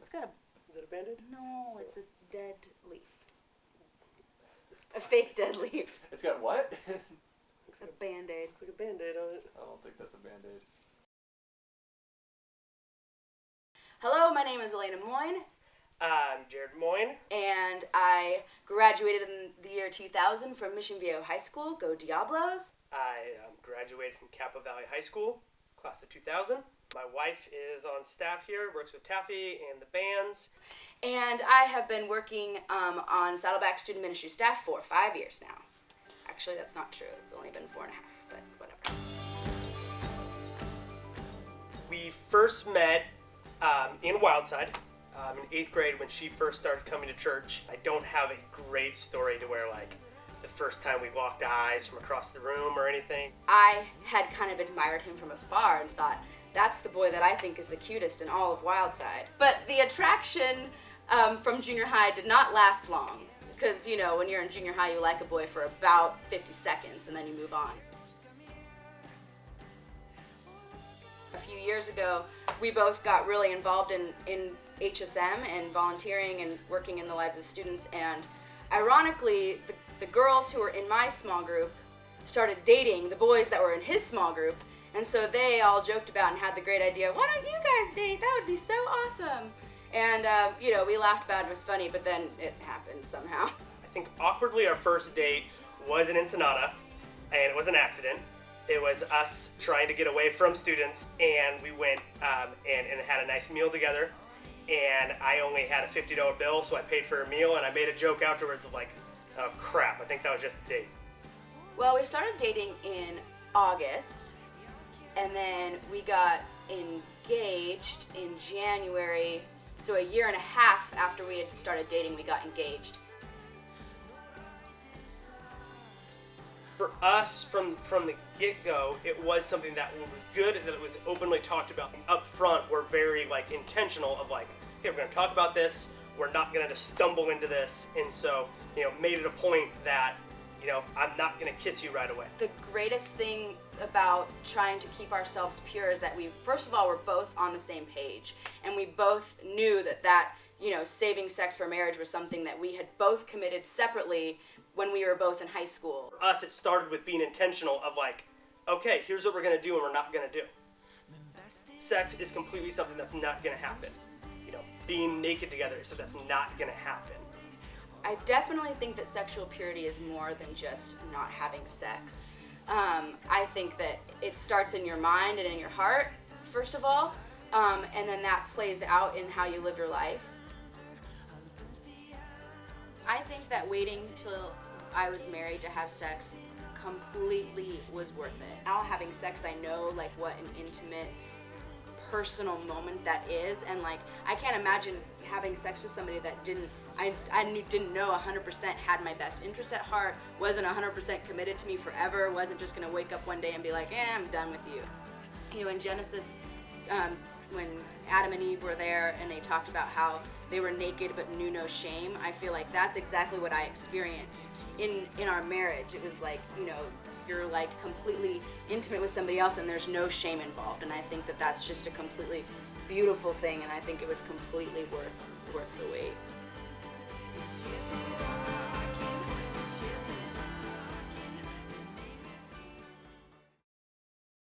It's got a... Is it a Band-Aid? No, it's a dead leaf. A fake dead leaf. It's got what? It's a Band-Aid. It's like a Band-Aid on it. I don't think that's a Band-Aid. Hello, my name is Alanna Moyne. I'm Jared Moyne. And I graduated in the year 2000 from Mission Viejo High School. Go Diablos. I graduated from Capo Valley High School, class of 2000. My wife is on staff here, works with Taffy and the bands. And I have been working on Saddleback Student Ministry staff for 5 years now. Actually, that's not true. It's only been 4.5, but whatever. We first met in Wildside in 8th grade when she first started coming to church. I don't have a great story to where, like, the first time we locked eyes from across the room or anything. I had kind of admired him from afar and thought, that's the boy that I think is the cutest in all of Wildside. But the attraction from junior high did not last long. Because, you know, when you're in junior high, you like a boy for about 50 seconds and then you move on. A few years ago, we both got really involved in HSM and volunteering and working in the lives of students. And ironically, the girls who were in my small group started dating the boys that were in his small group. And so they all joked about and had the great idea, why don't you guys date? That would be so awesome. And, you know, we laughed about it, it was funny, but then it happened somehow. I think awkwardly our first date was in Ensenada, and it was an accident. It was us trying to get away from students, and we went and had a nice meal together. And I only had a $50 bill, so I paid for a meal, and I made a joke afterwards of like, oh crap, I think that was just a date. Well, we started dating in August, and then we got engaged in January. So a year and a half after we had started dating, we got engaged. For us, from the get-go, it was something that was good, that it was openly talked about. Up front, we're very like intentional of like, okay, we're going to talk about this. We're not going to just stumble into this. And so, you know, made it a point that, you know, I'm not going to kiss you right away. The greatest thing about trying to keep ourselves pure is that we, first of all, we're both on the same page. And we both knew that, you know, saving sex for marriage was something that we had both committed separately when we were both in high school. For us, it started with being intentional of like, okay, here's what we're going to do and we're not going to do. Sex is completely something that's not going to happen. You know, being naked together is something that's not going to happen. I definitely think that sexual purity is more than just not having sex. I think that it starts in your mind and in your heart, first of all, and then that plays out in how you live your life. I think that waiting till I was married to have sex completely was worth it. Now having sex, I know like what an intimate, personal moment that is, and like I can't imagine having sex with somebody that didn't know 100% had my best interest at heart, wasn't 100% committed to me forever, wasn't just gonna wake up one day and be like, I'm done with you. You know, in Genesis, when Adam and Eve were there and they talked about how they were naked but knew no shame, I feel like that's exactly what I experienced in our marriage. It was like, you know, you're like completely intimate with somebody else and there's no shame involved, and I think that that's just a completely beautiful thing, and I think it was completely worth the wait.